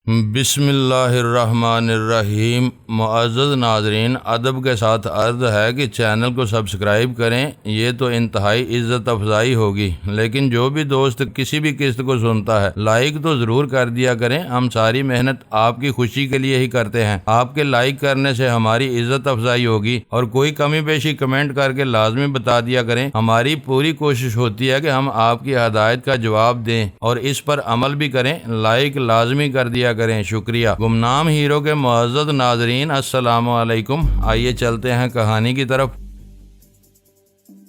بسم اللہ الرحمن الرحیم۔ معزز ناظرین، ادب کے ساتھ عرض ہے کہ چینل کو سبسکرائب کریں، یہ تو انتہائی عزت افزائی ہوگی، لیکن جو بھی دوست کسی بھی قسط کو سنتا ہے لائک تو ضرور کر دیا کریں۔ ہم ساری محنت آپ کی خوشی کے لیے ہی کرتے ہیں، آپ کے لائک کرنے سے ہماری عزت افزائی ہوگی، اور کوئی کمی بیشی کمنٹ کر کے لازمی بتا دیا کریں۔ ہماری پوری کوشش ہوتی ہے کہ ہم آپ کی ہدایت کا جواب دیں اور اس پر عمل بھی کریں۔ لائک لازمی کر دیا کریں، شکریہ۔ گمنام ہیرو کے معزز ناظرین، السلام علیکم۔ آئیے چلتے ہیں کہانی کی طرف۔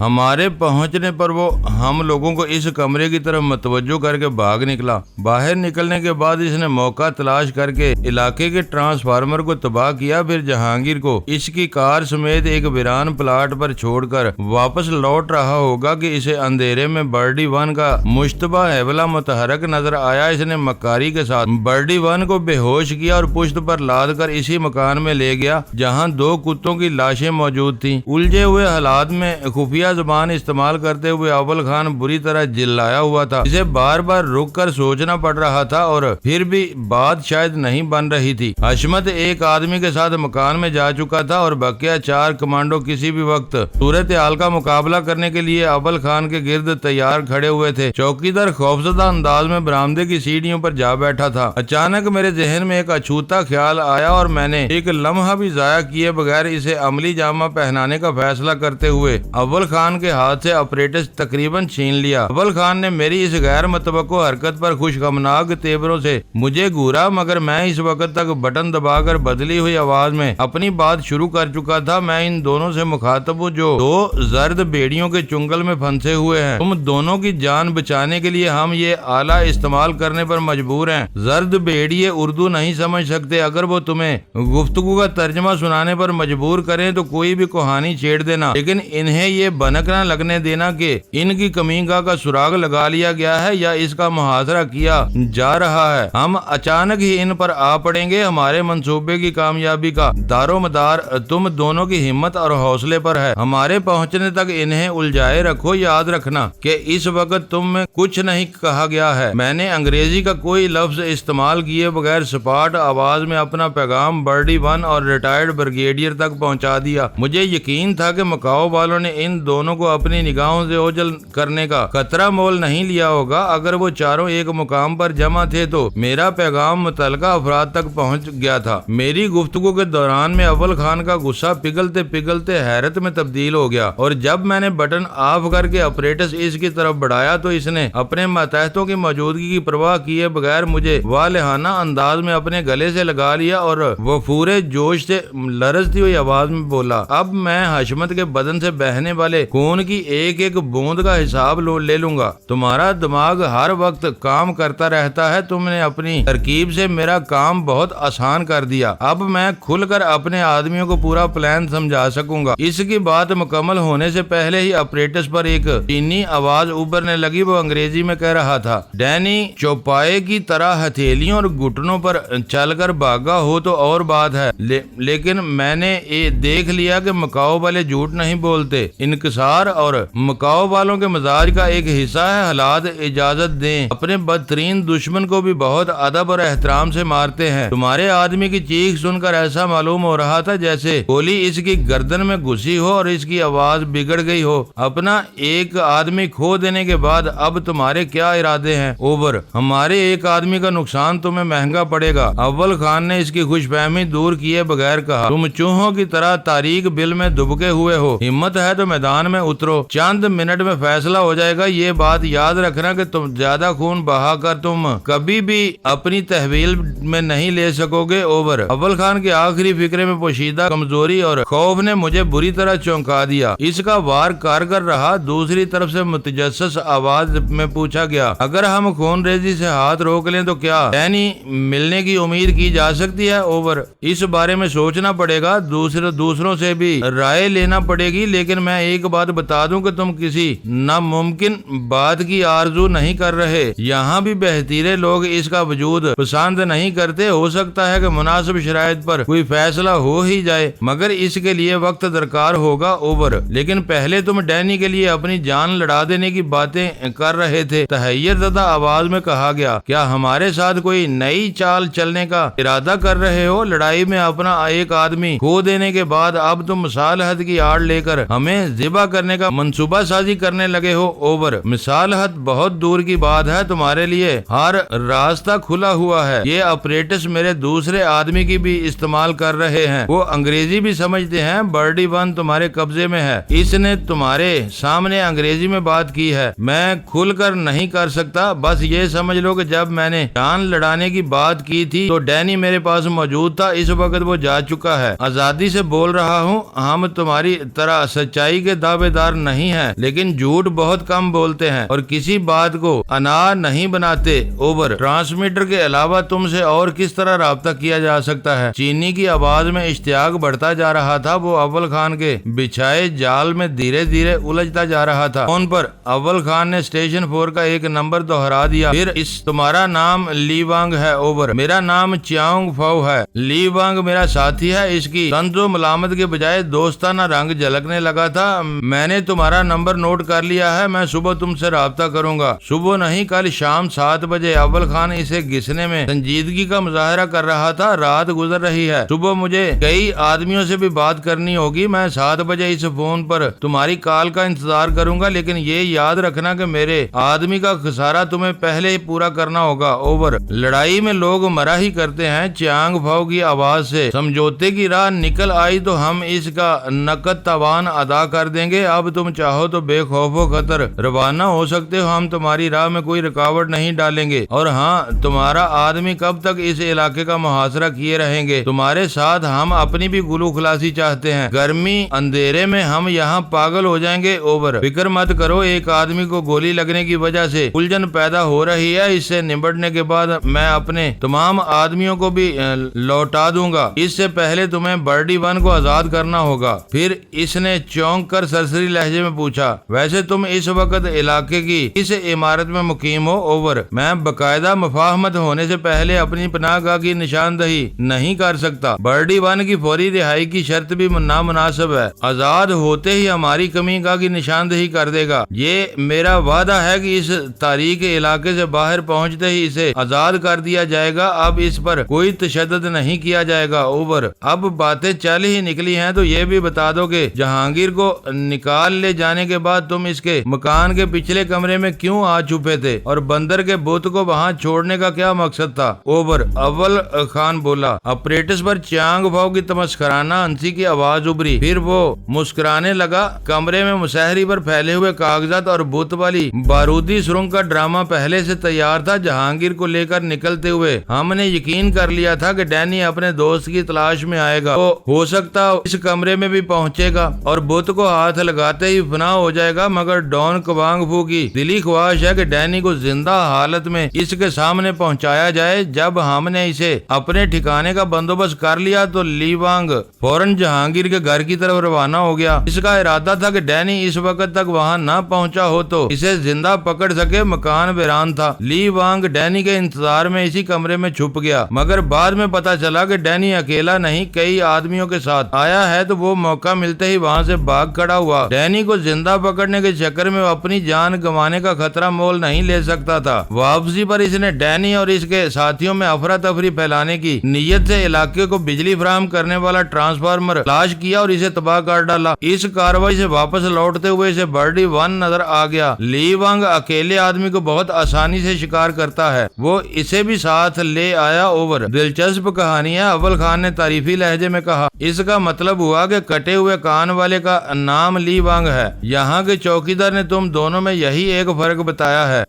ہمارے پہنچنے پر وہ ہم لوگوں کو اس کمرے کی طرف متوجہ کر کے بھاگ نکلا۔ باہر نکلنے کے بعد اس نے موقع تلاش کر کے علاقے کے ٹرانسفارمر کو تباہ کیا، پھر جہانگیر کو اس کی کار سمیت ایک ویران پلاٹ پر چھوڑ کر واپس لوٹ رہا ہوگا کہ اسے اندھیرے میں برڈی ون کا مشتبہ حوالہ متحرک نظر آیا۔ اس نے مکاری کے ساتھ برڈی ون کو بے ہوش کیا اور پشت پر لاد کر اسی مکان میں لے گیا جہاں دو کتوں کی لاشیں موجود تھیں۔ الجھے ہوئے حالات میں خفیہ زبان استعمال کرتے ہوئے اول خان بری طرح جلایا ہوا تھا۔ اسے بار بار رک کر سوچنا پڑ رہا تھا اور پھر بھی بات شاید نہیں بن رہی تھی۔ حشمت ایک آدمی کے ساتھ مکان میں جا چکا تھا اور بقیہ 4 کمانڈو کسی بھی وقت صورتحال کا مقابلہ کرنے کے لیے اول خان کے گرد تیار کھڑے ہوئے تھے۔ چوکیدار خوفزدہ انداز میں برآمدے کی سیڑھیوں پر جا بیٹھا تھا۔ اچانک میرے ذہن میں ایک اچھوتا خیال آیا اور میں نے ایک لمحہ بھی ضائع کیے بغیر اسے عملی جامہ پہنانے کا فیصلہ کرتے ہوئے اول خان کے ہاتھ سے آپریٹس تقریباً چھین لیا۔ اول خان نے میری اس غیر متوقع حرکت پر خوش غمناک تیوروں سے مجھے گھورا، مگر میں اس وقت تک بٹن دبا کر بدلی ہوئی آواز میں اپنی بات شروع کر چکا تھا۔ میں ان دونوں سے مخاطب ہوں جو 2 زرد بیڑیوں کے چنگل میں پھنسے ہوئے ہیں۔ تم دونوں کی جان بچانے کے لیے ہم یہ آلہ استعمال کرنے پر مجبور ہیں۔ زرد بیڑیے اردو نہیں سمجھ سکتے، اگر وہ تمہیں گفتگو کا ترجمہ سنانے پر مجبور کریں تو کوئی بھی کہانی چھیڑ دینا، لیکن انہیں یہ بنک نہ لگنے دینا کہ ان کی کمین کا سراغ لگا لیا گیا ہے یا اس کا محاصرہ کیا جا رہا ہے۔ ہم اچانک ہی ان پر آ پڑیں گے۔ ہمارے منصوبے کی کامیابی کا دار و مدار تم دونوں کی ہمت اور حوصلے پر ہے۔ ہمارے پہنچنے تک انہیں الجھائے رکھو۔ یاد رکھنا کہ اس وقت تم میں کچھ نہیں کہا گیا ہے۔ میں نے انگریزی کا کوئی لفظ استعمال کیے بغیر سپاٹ آواز میں اپنا پیغام برڈی ون اور ریٹائرڈ بریگیڈیئر تک پہنچا دیا۔ مجھے یقین تھا کہ مکاؤ والوں نے ان دونوں کو اپنی نگاہوں سے اوجھل کرنے کا خطرہ مول نہیں لیا ہوگا۔ اگر وہ چاروں ایک مقام پر جمع تھے تو میرا پیغام متعلقہ افراد تک پہنچ گیا تھا۔ میری گفتگو کے دوران میں اول خان کا غصہ پگھلتے پگھلتے حیرت میں تبدیل ہو گیا، اور جب میں نے بٹن آف کر کے آپریٹس اس کی طرف بڑھایا تو اس نے اپنے ماتحتوں کی موجودگی کی پرواہ کیے بغیر مجھے والہانہ انداز میں اپنے گلے سے لگا لیا اور وہ پورے جوش سے لرزتی ہوئی آواز میں بولا، اب میں حشمت کے بدن سے بہنے والے خون کی ایک ایک بوند کا حساب لے لوں گا۔ تمہارا دماغ ہر وقت کام کرتا رہتا ہے، تم نے اپنی ترکیب سے میرا کام بہت آسان کر دیا۔ اب میں کھل کر اپنے آدمیوں کو پورا پلان سمجھا سکوں گا۔ اس کی بات مکمل ہونے سے پہلے ہی آپریٹس پر ایک چینی آواز ابھرنے لگی۔ وہ انگریزی میں کہہ رہا تھا، ڈینی چوپائے کی طرح ہتھیلیوں اور گھٹنوں پر چل کر بھاگا ہو تو اور بات ہے، لیکن میں نے دیکھ لیا کہ مکاؤ والے جھوٹ نہیں بولتے۔ انکسار اور مکاؤ والوں کے مزاج کا ایک حصہ ہے حالات اجازت دیں اپنے بدترین دشمن کو بھی بہت ادب اور احترام سے مارتے ہیں۔ تمہارے آدمی کی چیخ سن کر ایسا معلوم ہو رہا تھا جیسے گولی اس کی گردن میں گھسی ہو اور اس کی آواز بگڑ گئی ہو۔ اپنا ایک آدمی کھو دینے کے بعد اب تمہارے کیا ارادے ہیں؟ اوور، ہمارے ایک آدمی کا نقصان تمہیں مہنگا پڑے گا۔ اول خان نے اس کی خوش فہمی دور کیے بغیر کہا، تم چوہوں کی طرح تاریک بل میں دبکے ہوئے ہو، ہمت ہے تو میدان میں اترو، چند منٹ میں فیصلہ ہو جائے گا۔ یہ بات یاد رکھنا کہ تم زیادہ خون بہا کر تم کبھی بھی اپنی تحویل میں نہیں لے سکو گے۔ اوور۔ اول خان کی آخری فکرے میں پوشیدہ کمزوری اور خوف نے مجھے بری طرح چونکا دیا۔ اس کا وار کارگر رہا۔ دوسری طرف سے متجسس آواز میں پوچھا گیا، اگر ہم خون ریزی سے ہاتھ روک لیں تو کیا ڈینی ملنے کی امید کی جا سکتی ہے؟ اوور۔ اس بارے میں سوچنا پڑے گا، دوسروں سے بھی رائے لینا پڑے گی، لیکن میں ایک بات بتا دوں کہ تم کسی ناممکن بات کی آرزو نہیں کر رہے، یہاں بھی بہتیرے لوگ اس کا وجود پسند نہیں کرتے، ہو سکتا ہے کہ مناسب شرائط پر کوئی فیصلہ ہو ہی جائے، مگر اس کے لیے وقت درکار ہوگا اوور۔ لیکن پہلے تم ڈینی کے لیے اپنی جان لڑا دینے کی باتیں کر رہے تھے، تحیر زدہ آواز میں کہا گیا۔ کیا ہمارے ساتھ کوئی نئی چال چلنے کا ارادہ کر رہے ہو؟ لڑائی میں اپنا ایک آدمی کھو دینے کے بعد اب تم مصالحت کی آڑ لے کر ہمیں ذبح کرنے کا منصوبہ سازی کرنے لگے ہو اوور۔ مصالحت بہت دور کی بات ہے، تمہارے لیے ہر راستہ کھلا ہوا ہے۔ یہ اپریٹس میرے دوسرے آدمی کی بھی استعمال کر رہے ہیں، وہ انگریزی بھی سمجھتے ہیں۔ برڈی ون تمہارے قبضے میں ہے، اس نے تمہارے سامنے انگریزی میں بات کی ہے، میں کھل کر نہیں کر سکتا۔ بس یہ سمجھ لو کہ جب میں نے جان لڑانے کی بات کی تھی تو ڈینی میرے پاس موجود تھا، اس وقت وہ جا چکا ہے۔ آزادی سے بول رہا ہوں، ہم تمہاری طرح سچائی کے دعوے دار نہیں ہیں، لیکن جھوٹ بہت کم بولتے ہیں اور کسی بات کو انا نہیں بناتے اوور۔ ٹرانسمیٹر کے علاوہ تم سے اور کس طرح رابطہ کیا جا سکتا ہے؟ چینی کی آواز میں اشتیاق بڑھتا جا رہا تھا، وہ اول خان کے بچھائے جال میں دھیرے دھیرے الجھتا جا رہا تھا۔ فون پر اول خان نے اسٹیشن 4 کا ایک نمبر دوہرا دیا، پھر تمہارا نام لی وانگ ہے اوور۔ میرا نام چیانگ فاؤ ہے، لی وانگ میرا ساتھی ہے۔ اس کی طنز و ملامت کے بجائے دوستانہ رنگ جھلکنے لگا تھا۔ میں نے تمہارا نمبر نوٹ کر لیا ہے، میں صبح تم سے رابطہ کروں گا۔ صبح نہیں، کل شام 7 بجے۔ اول خان اسے گھسنے میں سنجیدگی کا مظاہرہ کر رہا تھا۔ رات گزر رہی ہے، صبح مجھے کئی آدمیوں سے بھی بات کرنی ہوگی، میں 7 بجے اس فون پر تمہاری کال کا انتظار کروں گا، لیکن یہ یاد رکھنا کہ میرے آدمی کا خسارہ تمہیں پہلے ہی پورا کرنا ہوگا اوور۔ لڑائی میں لوگ مرا ہی کرتے ہیں۔ چیانگ فاؤ کی آواز سے سمجھوتے کی راہ نکل آئی تو ہم اس کا نقد تاوان ادا کر دیں گے۔ اب تم چاہو تو بے خوف و خطر روانہ ہو سکتے ہو، ہم تمہاری راہ میں کوئی رکاوٹ نہیں ڈالیں گے۔ اور ہاں، تمہارا آدمی کب تک اس علاقے کا محاصرہ کیے رہیں گے؟ تمہارے ساتھ ہم اپنی بھی گلو خلاصی چاہتے ہیں، گرمی اندھیرے میں ہم یہاں پاگل ہو جائیں گے اوور۔ فکر مت کرو، ایک آدمی کو گولی لگنے کی وجہ سے الجھن پیدا ہو رہی ہے، اس سے نمٹنے کے بعد میں اپنے تمام آدمیوں کو بھی لوٹا دوں گا۔ اس سے پہلے تمہیں برڈی ون کو آزاد کرنا ہوگا۔ پھر اس نے چونک کر سرسری لہجے میں پوچھا، ویسے تم اس وقت علاقے کی اس عمارت میں مقیم ہو اوور؟ میں باقاعدہ مفاہمت ہونے سے پہلے اپنی پناہ گاہ کی نشاندہی نہیں کر سکتا۔ برڈی ون کی فوری رہائی کی شرط بھی نامناسب ہے، آزاد ہوتے ہی ہماری کمی گاہ کی نشاندہی کر دے گا۔ یہ میرا وعدہ ہے کہ اس تاریخ علاقے سے باہر پہنچتے ہی اسے آزاد کر دیا جائے گا، اب اس پر کوئی تشدد نہیں کیا جائے گا اوور۔ اب باتیں چل ہی نکلی ہیں تو یہ بھی بتا دو کہ جہانگیر کو نکال لے جانے کے بعد تم اس کے مکان کے پچھلے کمرے میں کیوں آ چھپے تھے، اور بندر کے بت کو وہاں چھوڑنے کا کیا مقصد تھا اوور؟ اول خان بولا۔ اپریٹس پر چیانگ فاؤ کی تمسخرانہ ہنسی کی آواز ابھری، پھر وہ مسکرانے لگا۔ کمرے میں مسحری پر پھیلے ہوئے کاغذات اور بت والی بارودی سرنگ کا ڈرامہ پہلے سے تیار تھا۔ جہانگیر کو لے کر نکلتے ہوئے ہم نے یقین کر لیا تھا کہ ڈینی اپنے دوست کی تلاش میں آئے گا، وہ ہو سکتا اس کمرے میں بھی پہنچے گا اور بت کو ہاتھ لگاتے ہی فنا ہو جائے گا، مگر ڈون کوانگ فو کی دلی خواہش ہے کہ ڈینی کو زندہ حالت میں اس کے سامنے پہنچایا جائے۔ جب ہم نے اسے اپنے ٹھکانے کا بندوبست کر لیا تو لی وانگ فوراً جہانگیر کے گھر کی طرف روانہ ہو گیا۔ اس کا ارادہ تھا کہ ڈینی اس وقت تک وہاں نہ پہنچا ہو تو اسے زندہ پکڑ سکے۔ مکان ویران تھا، لی وانگ ڈینی کے انتظار میں اسی کمرے میں چھپ گیا، مگر بعد میں پتا چلا کہ ڈینی اکیلا نہیں کئی آدمیوں کے ساتھ آیا ہے، تو وہ موقع ملتے ہی وہاں سے بھاگ کھڑا ہوا۔ ڈینی کو زندہ پکڑنے کے چکر میں وہ اپنی جان گنوانے کا خطرہ مول نہیں لے سکتا تھا۔ واپسی پر اس نے ڈینی اور اس کے ساتھیوں میں افراتفری پھیلانے کی نیت سے علاقے کو بجلی فراہم کرنے والا ٹرانسفارمر تلاش کیا اور اسے تباہ کر ڈالا۔ اس کارروائی سے واپس لوٹتے ہوئے اسے برڈی ون نظر آ گیا۔ لی وانگ اکیلے آدمی کو بہت آسانی سے شکار کرتا ہے، وہ اسے بھی ساتھ لے آیا اوور۔ دلچسپ کہانی ہے، اول خان نے تعریفی لہجے میں کہا۔ اس کا مطلب ہوا کہ کٹے ہوئے کان والے کا نام لی وانگ ہے۔ یہاں کے چوکیدار نے تم دونوں میں یہی ایک فرق بتایا ہے۔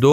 2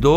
2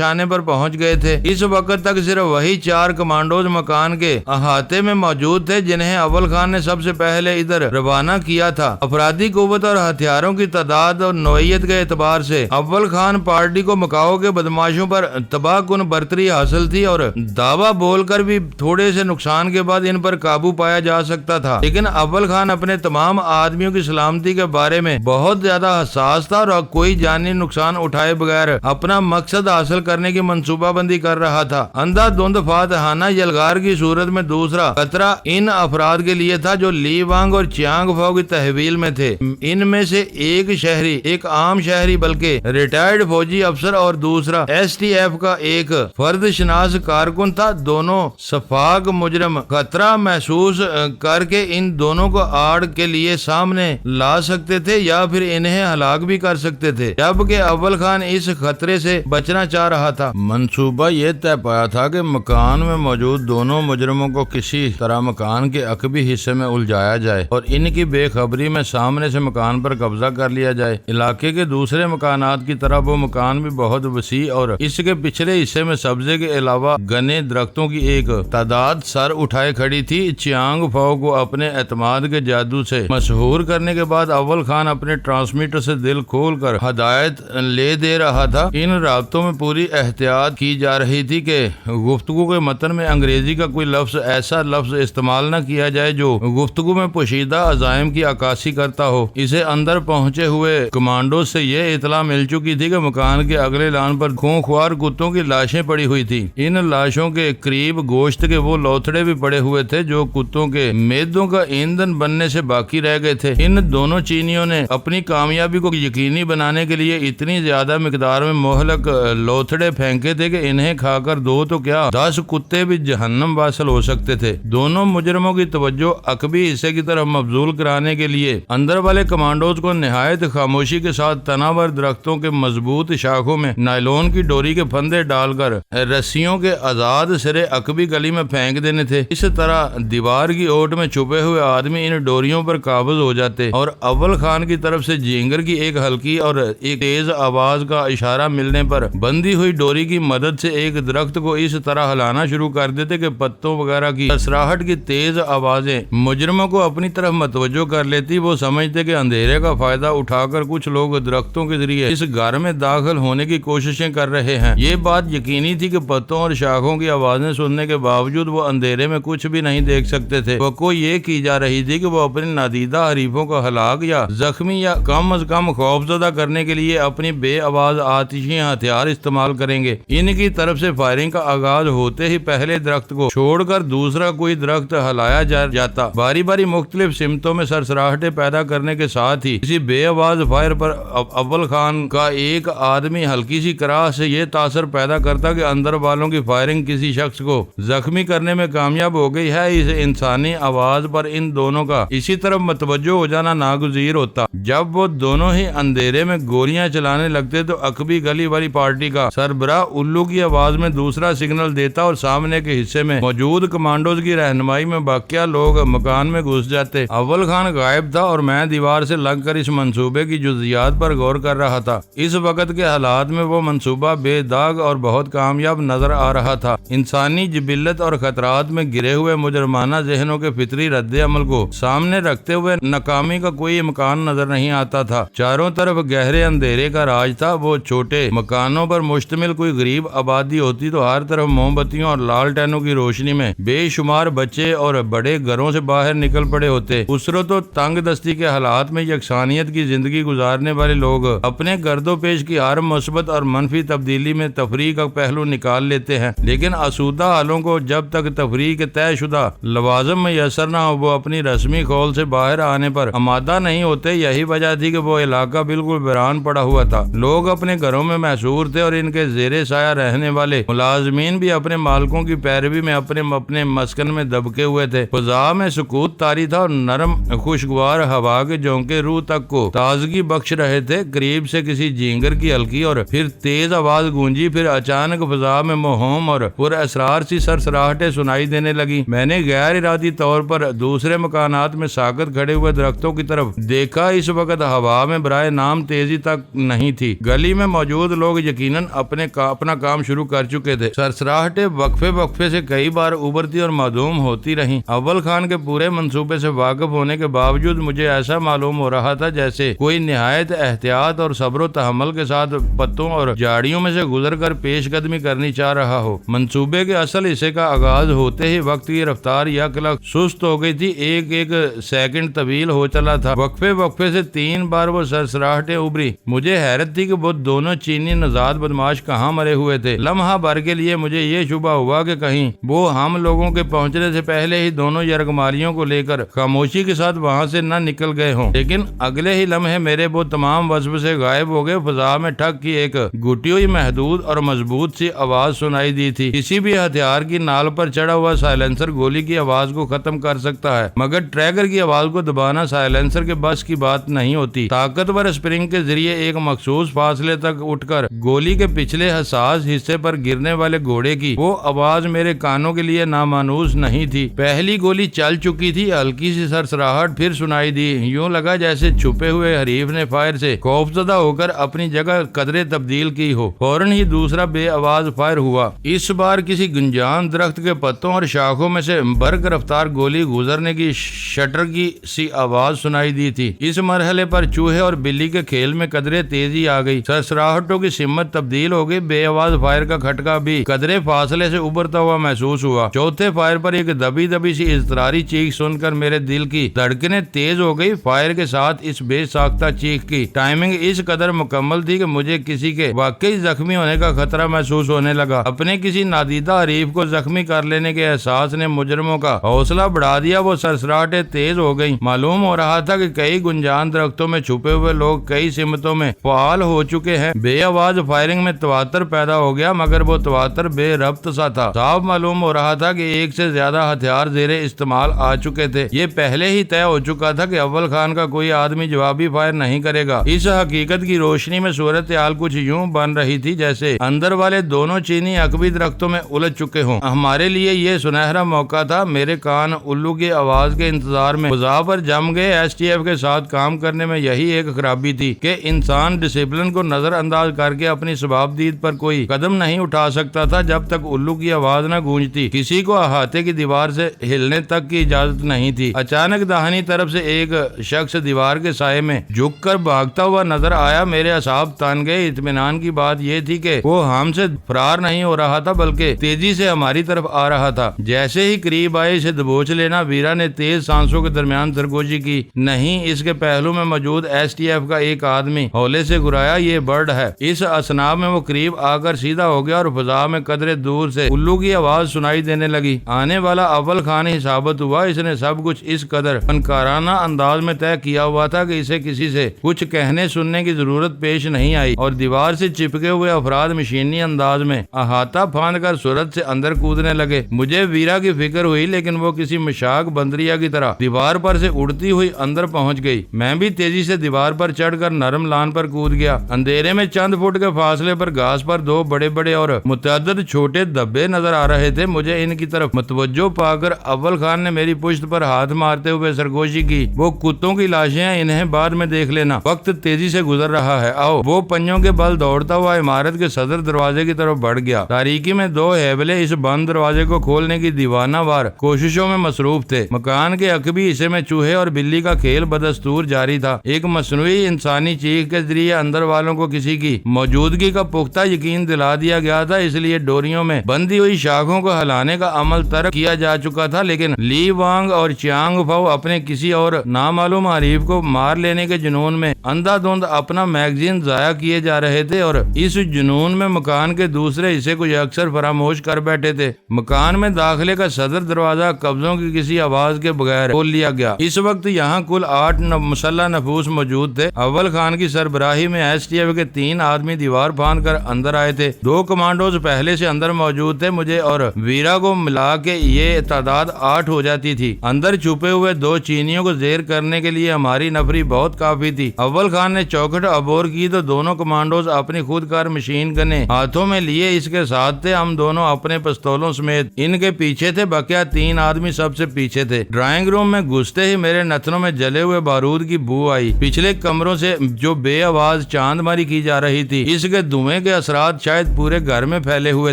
نشانے پر پہنچ گئے تھے۔ اس وقت تک صرف وہی 4 کمانڈوز مکان کے احاطے میں موجود تھے جنہیں اول خان نے سب سے پہلے ادھر روانہ کیا تھا۔ افرادی قوت اور ہتھیاروں کی تعداد اور نوعیت کے اعتبار سے اول خان پارٹی کو مکاؤ کے بدماشوں پر تباہ کن برتری حاصل تھی اور دعویٰ بول کر بھی تھوڑے سے نقصان کے بعد ان پر قابو پایا جا سکتا تھا، لیکن اول خان اپنے تمام آدمیوں کی سلامتی کے بارے میں بہت زیادہ حساس تھا اور کوئی جانی نقصان اٹھائے بغیر اپنا مقصد حاصل کرنے کی منصوبہ بندی کر رہا تھا۔ اندھا دھند فاتحانہ یلغار کی صورت میں دوسرا خطرہ ان افراد کے لیے تھا جو لی وانگ اور چیانگ فاؤ کی تحویل میں تھے۔ ان میں سے ایک عام شہری بلکہ ریٹائرڈ فوجی افسر اور دوسرا ایس ٹی ایف کا ایک فرد شناس کارکن تھا۔ دونوں سفاک مجرم خطرہ محسوس کر کے ان دونوں کو آڑ کے لیے سامنے لا سکتے تھے یا پھر انہیں ہلاک بھی کر سکتے تھے، جبکہ اول خان اس خطرے سے بچنا چاہ رہا تھا۔ منصوبہ یہ طے پایا تھا کہ مکان میں موجود دونوں مجرموں کو کسی طرح مکان کے عقبی حصے میں الجھایا جائے اور ان کی بے خبری میں سامنے سے مکان پر قبضہ کر لیا جائے۔ علاقے کے دوسرے مکانات کی طرح وہ مکان بھی بہت وسیع اور اس کے پچھلے حصے میں سبزے کے علاوہ گھنے درختوں کی ایک تعداد سر اٹھائے کھڑی تھی۔ چیانگ فاؤ کو اپنے اعتماد کے جادو سے مسحور کرنے کے بعد اول خان اپنے ٹرانسمیٹر سے دل کھول کر ہدایت لے دے رہا تھا۔ ان رابطوں میں پوری احتیاط کی جا رہی تھی کہ گفتگو کے متن میں انگریزی کا کوئی ایسا لفظ استعمال نہ کیا جائے جو گفتگو میں پوشیدہ عزائم کی عکاسی کرتا ہو۔ اسے اندر پہنچے ہوئے کمانڈو سے یہ اطلاع مل چکی تھی کہ مکان کے اگلے لان پر خونخوار کتوں کی لاشیں پڑی ہوئی تھی۔ ان لاشوں کے قریب گوشت کے وہ لوتھڑے بھی پڑے ہوئے تھے جو کتوں کے میدوں کا ایندھن بننے سے باقی رہ گئے تھے۔ ان دونوں چینیوں نے اپنی کامیابی کو یقینی بنانے کے لیے اتنی زیادہ مقدار میں مہلک لوتھڑے پھینکے تھے کہ انہیں کھا کر 2 تو کیا 10 کتے بھی جہنم واصل ہو سکتے تھے۔ دونوں مجرموں کی توجہ عقبی حصے کی طرف مبذول کرانے کے لیے اندر والے کمانڈوز کو نہایت خاموشی کے ساتھ تناور درختوں کے مضبوط شاخوں میں نائلون کی ڈوری کے پھندے ڈال کر رسیوں کے آزاد سرے عقبی گلی میں پھینک دینے تھے۔ اس طرح دیوار کی اوٹ میں چھپے ہوئے آدمی ان ڈوریوں پر قابض ہو جاتے اور اول خان کی طرف سے جینگر کی ایک ہلکی اور ایک تیز آواز کا اشارہ ملنے پر بندھی ہوئی ڈوری کی مدد سے ایک درخت کو اس طرح ہلانا شروع کر دیتے کہ پتوں وغیرہ کی سرسراہٹ کی تیز آوازیں مجرموں کو اپنی طرف متوجہ کر لیتی۔ وہ سمجھتے کہ اندھیرے کا فائدہ اٹھا کر کچھ لوگ درختوں کے ذریعے اس گھر میں داخل ہونے کی کوششیں کر رہے ہیں۔ یہ بات یقینی تھی کہ پتوں اور شاخوں کی آوازیں سننے کے باوجود وہ اندھیرے میں کچھ بھی نہیں دیکھ سکتے تھے۔ توقع یہ کی جا رہی تھی کہ وہ اپنے نادیدہ حریفوں کو ہلاک یا زخمی یا کم از کم خوفزدہ کرنے کے لیے اپنی بے آواز آتشی ہتھیار استعمال کریں گے۔ ان کی طرف سے فائرنگ کا آغاز ہوتے ہی پہلے درخت کو چھوڑ کر دوسرا کوئی درخت ہلایا جاتا۔ باری باری مختلف سمتوں میں سرسراہٹیں پیدا کرنے کے ساتھ ہی کسی بے آواز فائر پر اول خان کا ایک آدمی ہلکی سی کراہ سے یہ تاثر پیدا کرتا کہ اندر والوں کی فائرنگ کسی شخص کو زخمی کرنے میں کامیاب ہو گئی ہے۔ اس انسانی آواز پر ان دونوں کا اسی طرف متوجہ ہو جانا ناگزیر ہوتا۔ جب وہ دونوں ہی اندھیرے میں گولیاں چلانے لگتے تو عقبی گلی والی پارٹی کا سربراہ الو کی آواز میں دوسرا سگنل دیتا اور سامنے کے حصے میں موجود کمانڈوز کی رہنمائی میں باقیہ لوگ مکان میں گھس جاتے۔ اول خان غائب تھا اور میں دیوار سے لگ کر اس منصوبے کی جزیات پر غور کر رہا تھا۔ اس وقت کے حالات میں وہ منصوبہ بے داغ اور بہت کامیاب نظر آ رہا تھا۔ انسانی جبلت اور خطرات میں گرے ہوئے مجرمانہ ذہنوں کے فطری رد عمل کو سامنے رکھتے ہوئے ناکامی کا کوئی امکان نظر نہیں آتا تھا۔ چاروں طرف گہرے اندھیرے کا راج تھا۔ وہ چھوٹے مکانوں پر مشتمل کوئی غریب آبادی ہوتی تو ہر طرف موم بتیوں اور لالٹینوں کی روشنی میں بے شمار بچے اور بڑے گھروں سے باہر نکل پڑے ہوتے۔ اسرت و تنگ دستی کے حالات میں یکسانیت کی زندگی گزارنے والے لوگ اپنے گرد و پیش کی ہر مثبت اور منفی تبدیلی میں تفریح کا پہلو نکال لیتے ہیں، لیکن آسودہ حالوں کو جب تک تفریح کے طے شدہ لوازم میسر نہ ہو وہ اپنی رسمی خول سے باہر آنے پر آمادہ نہیں ہوتے۔ یہی وجہ تھی کہ وہ علاقہ بالکل ویران پڑا ہوا تھا۔ لوگ اپنے گھروں میں محصور تھے اور ان کے زیر سایہ رہنے والے ملازمین بھی اپنے مالکوں کی پیروی میں اپنے مسکن میں دبکے ہوئے تھے۔ فضا میں سکوت طاری تھا اور نرم خوشگوار ہوا کے جھونکے روح تک کو تازگی بخش رہے تھے۔ قریب سے کسی جینگر کی ہلکی اور پھر تیز آواز گونجی، پھر اچانک فضا میں مہوم اور پر اسرار سی سرسراہٹیں سنائی دینے لگی۔ میں نے غیر ارادی طور پر دوسرے مکانات میں ساکت کھڑے ہوئے درختوں کی طرف دیکھا۔ اس وقت ہوا میں برائے نام تیزی تک نہیں تھی۔ گلی میں موجود لوگ یقیناً اپنا کام شروع کر چکے تھے۔ سرسراہٹیں وقفے سے کئی بار ابھرتی اور معدوم ہوتی رہیں۔ اول خان کے پورے منصوبے سے واقف ہونے کے باوجود مجھے ایسا معلوم ہو رہا تھا جیسے کوئی نہایت احتیاط اور صبر و تحمل کے ساتھ پتوں اور جھاڑیوں میں سے گزر کر پیش قدمی کرنی چاہ رہا ہو۔ منصوبے کے اصل حصے کا آغاز ہوتے ہی وقت کی رفتار یک لک سست ہو گئی تھی، ایک سیکنڈ طویل ہو چلا تھا۔ وقفے سے 3 بار وہ سرسراہٹیں ابھری۔ مجھے حیرت تھی کہ وہ دونوں چینی نژاد بدماش کہاں مرے ہوئے تھے۔ لمحہ بھر کے لیے مجھے یہ شبہ ہوا کہ کہیں وہ ہم لوگوں کے پہنچنے سے پہلے ہی دونوں یرغمالیوں کو لے کر خاموشی کے ساتھ وہاں سے نہ نکل گئے ہوں، لیکن اگلے ہی لمحے میرے وہ تمام وصف سے غائب ہو گئے۔ فضا میں ٹھک کی ایک گھٹی ہوئی محدود اور مضبوط سی آواز سنائی دی تھی۔ کسی بھی ہتھیار کی نال پر چڑھا ہوا سائلنسر گولی کی آواز کو ختم کر سکتا ہے، مگر ٹریگر کی آواز کو دبانا سائلنسر کے بس کی بات نہیں ہوتی۔ طاقتور اسپرنگ کے ذریعے ایک مخصوص فاصلے تک اٹھ کر گولی کے پچھلے حساس حصے پر گرنے والے گھوڑے کی وہ آواز میرے کانوں کے لیے نامانوس نہیں تھی۔ پہلی گولی چل چکی تھی، ہلکی سی سرسراہٹ پھر سنائی دی۔ یوں لگا جیسے چھپے ہوئے حریف نے فائر سے خوفزدہ ہو کر اپنی جگہ قدرے تبدیل کی ہو۔ فوراً ہی دوسرا بے آواز فائر ہوا۔ اس بار کسی گنجان درخت کے پتوں اور شاخوں میں سے برق رفتار گولی گزرنے کی شٹر کی سی آواز سنائی دی تھی۔ اس مرحلے پر چوہے اور بلی کے کھیل میں قدرے تیزی آ گئی۔ سرسراہٹوں کی سمت تبدیل ہو گئی۔ بے آواز فائر کا کھٹکا بھی قدرے فاصلے سے ابھرتا ہوا محسوس ہوا۔ چوتھے فائر پر ایک دبی سی اضطراری چیخ سن کر میرے دل کی دھڑکنیں تیز ہو گئی۔ فائر کے ساتھ اس بے ساختہ چیخ کی ٹائمنگ اس قدر مکمل تھی کہ مجھے کسی کے واقعی زخمی ہونے کا خطرہ محسوس ہونے لگا۔ اپنے کسی نادیدہ حریف کو زخمی کر لینے کے احساس نے مجرموں کا حوصلہ بڑھا دیا۔ وہ سرسراہٹیں تیز ہو گئیں۔ معلوم ہو رہا تھا کہ کئی گنجان درختوں میں چھپے ہوئے لوگ کئی سمتوں میں فعال ہو چکے ہیں۔ بے آواز فائرنگ میں تواتر پیدا ہو گیا، مگر وہ تواتر بے ربط سا تھا۔ صاف معلوم ہو رہا تھا کہ ایک سے زیادہ ہتھیار زیر استعمال آ چکے تھے۔ یہ پہلے ہی طے ہو چکا تھا کہ اول خان کا کوئی آدمی جوابی فائر نہیں کرے گا۔ اس حقیقت کی روشنی میں صورتحال کچھ یوں بن رہی تھی جیسے اندر والے دونوں چینی عقبی درختوں میں الجھ چکے ہوں۔ ہمارے لیے یہ سنہرا موقع تھا۔ میرے کان الو کی آواز کے انتظار میں فضا پر جم گئے۔ ایس ٹی ایف کے ساتھ کام کرنے میں یہی ایک خرابی تھی کہ انسان ڈسپلن کو نظر انداز کر کے اپنی ثبابدید پر کوئی قدم نہیں اٹھا سکتا تھا جب تک الو کی آواز نہ گونجتی۔ کسی کو احاطے کی دیوار سے ہلنے تک کی اجازت نہیں تھی۔ اچانک داہنی طرف سے ایک شخص دیوار کے سائے میں جھک کر بھاگتا ہوا نظر آیا۔ میرے اعصاب تن گئے۔ اطمینان کی بات یہ تھی کہ وہ ہم سے فرار نہیں ہو رہا تھا بلکہ تیزی سے ہماری طرف آ رہا تھا۔ جیسے ہی قریب آئے اسے دبوچ لینا۔ ویرا نے تیز سانسوں کے درمیان سرگوشی کی۔ نہیں، اس کے پہلو میں موجود ایس ٹی ایف کا ایک آدمی ہولے سے گرایا، یہ برڈ ہے۔ اس اسنا میں وہ قریب آ کر سیدھا ہو گیا اور فضا میں قدرے دور سے الو کی آواز سنائی دینے لگی۔ آنے والا اول خان ہی ثابت ہوا۔ اس نے سب کچھ اس قدر فنکارانہ انداز میں طے کیا ہوا تھا کہ اسے کسی سے کچھ کہنے سننے کی ضرورت پیش نہیں آئی، اور دیوار سے چپکے ہوئے افراد مشینی انداز میں احاطہ پھاند کر سرعت سے اندر کودنے لگے۔ مجھے ویرا کی فکر ہوئی، لیکن وہ کسی مشاق بندریا کی طرح دیوار پر سے اڑتی ہوئی اندر پہنچ گئی۔ میں بھی تیزی سے دیوار پر چڑھ کر نرم لان پر کود گیا۔ اندھیرے میں چند فٹ کے فاصلے پر گھاس پر 2 بڑے اور متعدد چھوٹے دھبے نظر آ رہے تھے۔ مجھے ان کی طرف متوجہ پا کر اول خان نے میری پشت پر ہاتھ مارتے ہوئے سرگوشی کی، وہ کتوں کی لاشیں ہیں، انہیں بعد میں دیکھ لینا، وقت تیزی سے گزر رہا ہے، آؤ۔ وہ پنجوں کے بل دوڑتا ہوا عمارت کے صدر دروازے کی طرف بڑھ گیا۔ تاریکی میں 2 ہیبلے اس بند دروازے کو کھولنے کی دیوانہ وار کوششوں میں مصروف تھے۔ مکان کے عقبی حصے میں چوہے اور بلی کا کھیل بدستور جاری تھا۔ ایک مصنوعی انسانی چیخ کے ذریعے اندر والوں کو کسی کی موجودگی کا پختہ یقین دلا دیا گیا تھا، اس لیے ڈوریوں میں بندھی ہوئی شاخوں کو ہلانے کا عمل ترک کیا جا چکا تھا، لیکن لی وانگ اور چیانگ فو اپنے کسی اور نامعلوم حریف کو مار لینے کے جنون میں اندھا دھند اپنا میگزین ضائع کیے جا رہے تھے، اور اس جنون میں مکان کے دوسرے حصے کو اکثر فراموش کر بیٹھے تھے۔ مکان میں داخلے کا صدر دروازہ قبضوں کی کسی آواز کے بغیر کھول لیا گیا۔ اس وقت یہاں کل 8 مسلح نفوس موجود تھے۔ اول خان کی سربراہی میں ایس ٹی ایف کے 3 آدمی دیوار پھاند کر اندر آئے تھے۔ 2 کمانڈوز پہلے سے اندر موجود تھے۔ مجھے اور ویرا کو ملا کے یہ تعداد 8 ہو جاتی تھی۔ اندر چھپے ہوئے 2 چینیوں کو زیر کرنے کے لیے ہماری نفری بہت کافی تھی۔ اول خان نے چوکھٹ عبور کی تو دونوں کمانڈوز اپنی خود کار مشین گنیں ہاتھوں میں لیے اس کے ساتھ تھے۔ ہم دونوں اپنے پستولوں سمیت ان کے پیچھے تھے۔ بقیہ 3 آدمی سب سے پیچھے تھے۔ ڈرائنگ روم میں گھستے ہی میرے نتنوں میں جلے ہوئے بارود کی بو آئی۔ پچھلے کمروں سے جو بے آواز چاند ماری کی جا رہی تھی، اس کے دھوئیں دھوئیں کے اثرات شاید پورے گھر میں پھیلے ہوئے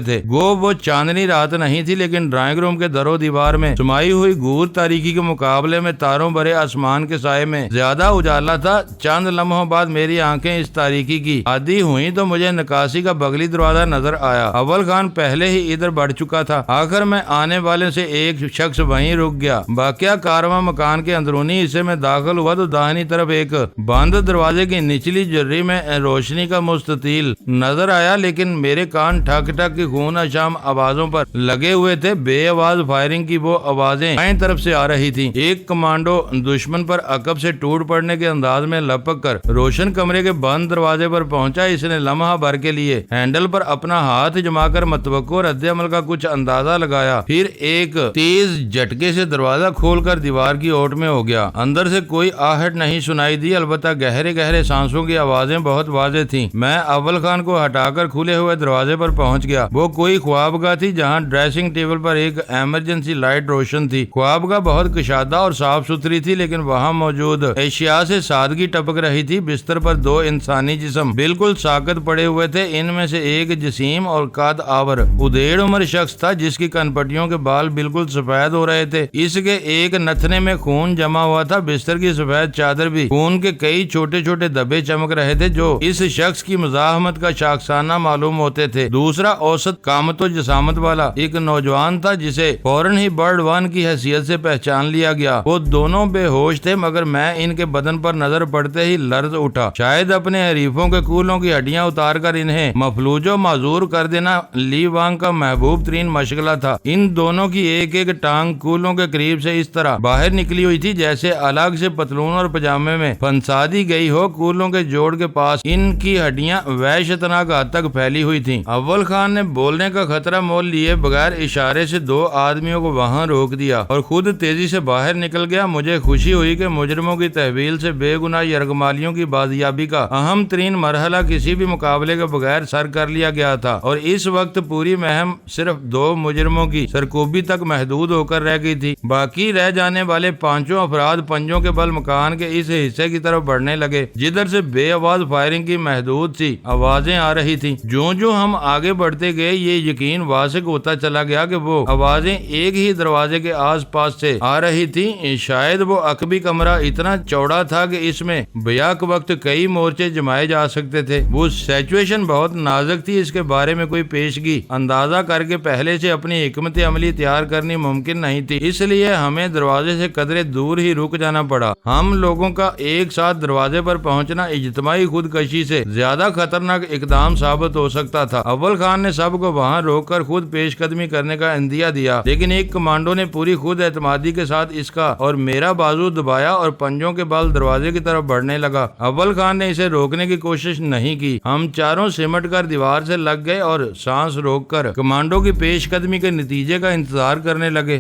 تھے۔ گو وہ چاندنی رات نہیں تھی، لیکن ڈرائنگ روم کے در و دیوار میں سمائی ہوئی گور تاریکی کے مقابلے میں تاروں بھرے آسمان کے سائے میں زیادہ اجالا تھا۔ چند لمحوں بعد میری آنکھیں اس تاریکی کی عادی ہوئیں تو مجھے نکاسی کا بغلی دروازہ نظر آیا۔ اول خان پہلے ہی ادھر بڑھ چکا تھا۔ آخر میں آنے والے سے ایک شخص وہیں رک گیا۔ باقیہ کارواں مکان کے اندرونی حصے میں داخل ہوا تو داہنی طرف ایک بند دروازے کی نچلی جری میں روشنی کا مستطیل نظر آیا، لیکن میرے کان ٹھک ٹھک کی خون اشام آوازوں پر لگے ہوئے تھے۔ بے آواز فائرنگ کی وہ آوازیں بائیں طرف سے آ رہی تھی۔ ایک کمانڈو دشمن پر عقب سے ٹوٹ پڑنے کے انداز میں لپک کر روشن کمرے کے بند دروازے پر پہنچا۔ اس نے لمحہ بھر کے لیے ہینڈل پر اپنا ہاتھ جما کر متوقع رد عمل کا کچھ اندازہ لگایا، پھر ایک تیز جھٹکے سے دروازہ کھول کر دیوار کی اوٹ میں ہو گیا۔ اندر سے کوئی آہٹ نہیں سنائی دی، البتہ گہرے گہرے سانسوں کی آوازیں بہت واضح تھیں۔ میں اول خان کو ہٹا کر کھلے ہوئے دروازے پر پہنچ گیا۔ وہ کوئی خوابگاہ تھی جہاں ڈریسنگ ٹیبل پر ایک ایمرجنسی لائٹ روشن تھی۔ خوابگاہ بہت کشادہ اور صاف ستھری تھی، لیکن وہاں موجود اشیاء سے سادگی ٹپک رہی تھی۔ بستر پر دو انسانی جسم بالکل ساکت پڑے ہوئے تھے۔ ان میں سے ایک جسیم اور قد آور ادھیڑ عمر شخص تھا، جس کی کنپٹیوں کے بال بالکل سفید ہو رہے تھے۔ اس کے ایک نتنے میں خون جمع ہوا تھا۔ بستر کی سفید چادر بھی خون کے کئی چھوٹے چھوٹے دھبے چمک رہے تھے جو اس شخص کی مزاحمت کا شاخسانہ معلوم ہوتے تھے۔ دوسرا اوسط قامت و جسامت والا ایک نوجوان تھا، جسے فوراً ہی برڈ وان کی حیثیت سے پہچان لیا گیا۔ وہ دونوں بے ہوش تھے، مگر میں ان کے بدن پر نظر پڑتے ہی لرز اٹھا۔ شاید اپنے حریفوں کے کولوں کی ہڈیاں اتار کر انہیں مفلوج و معذور کر دینا لی وانگ کا محبوب ترین مشغلہ تھا۔ ان دونوں کی ایک ایک ٹانگ کولوں کے قریب سے اس طرح باہر نکلی ہوئی تھی جیسے الگ سے پتلون اور پجامے میں پھنسا دی گئی ہو۔ کولوں کے جوڑ کے پاس ان کی ہڈیاں وحشتناک حد تک پھیلی ہوئی تھیں۔ اول خان نے بولنے کا خطرہ مول لیے بغیر اشارے سے دو آدمیوں کو وہاں روک دیا اور خود تیزی سے باہر نکل گیا۔ مجھے خوشی ہوئی کہ مجرموں کی تحویل سے بے گناہ یرغمالیوں کی بازیابی کا اہم ترین مرحلہ کسی بھی مقابلے کے بغیر سر کر لیا گیا تھا، اور اس وقت پوری مہم صرف دو مجرموں کی سرکوبی تک محدود ہو کر رہ گئی تھی۔ باقی رہ جانے والے پانچوں افراد پنجوں کے بل مکان کے اس حصے کی طرف بڑھنے لگے جدھر سے بے آواز فائرنگ کی محدود سی آوازیں آ رہی تھی۔ جو ہم آگے بڑھتے گئے یہ یقین واثق ہوتا چلا گیا کہ وہ آوازیں ایک ہی دروازے کے آس پاس سے آ رہی تھی۔ شاید وہ عقبی کمرہ اتنا چوڑا تھا کہ اس میں بیک وقت کئی مورچے جمائے جا سکتے تھے۔ وہ سچویشن بہت نازک تھی، اس کے بارے میں کوئی پیشگی اندازہ کر کے پہلے سے اپنی حکمت عملی تیار کرنی ممکن نہیں تھی، اس لیے ہمیں دروازے سے قدرے دور ہی رک جانا پڑا۔ ہم لوگوں کا ایک ساتھ دروازے پر پہنچنا اجتماعی خودکشی سے زیادہ خطرناک اقدام ثابت ہو سکتا تھا۔ اول خان نے سب کو وہاں روک کر خود پیش قدمی کرنے کا عندیہ دیا، لیکن ایک کمانڈو نے پوری خود اعتمادی کے ساتھ اس کا اور میرا بازو دبایا اور پنجوں کے بال دروازے کی طرف بڑھنے لگا۔ اول خان نے اسے روکنے کی کوشش نہیں کی۔ ہم چاروں سمٹ کر دیوار سے لگ گئے اور سانس روک کر کمانڈو کی پیش قدمی کے نتیجے کا انتظار کرنے لگے۔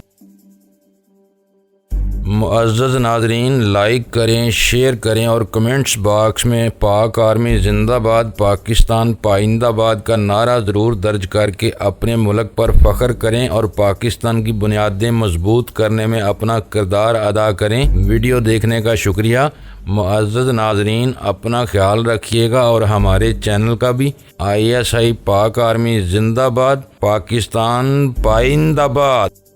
معزز ناظرین، لائک کریں، شیئر کریں اور کمنٹس باکس میں پاک آرمی زندہ باد، پاکستان پائندہ باد کا نعرہ ضرور درج کر کے اپنے ملک پر فخر کریں اور پاکستان کی بنیادیں مضبوط کرنے میں اپنا کردار ادا کریں۔ ویڈیو دیکھنے کا شکریہ۔ معزز ناظرین، اپنا خیال رکھیے گا اور ہمارے چینل کا بھی۔ ISI پاک آرمی زندہ باد، پاکستان پائندہ باد۔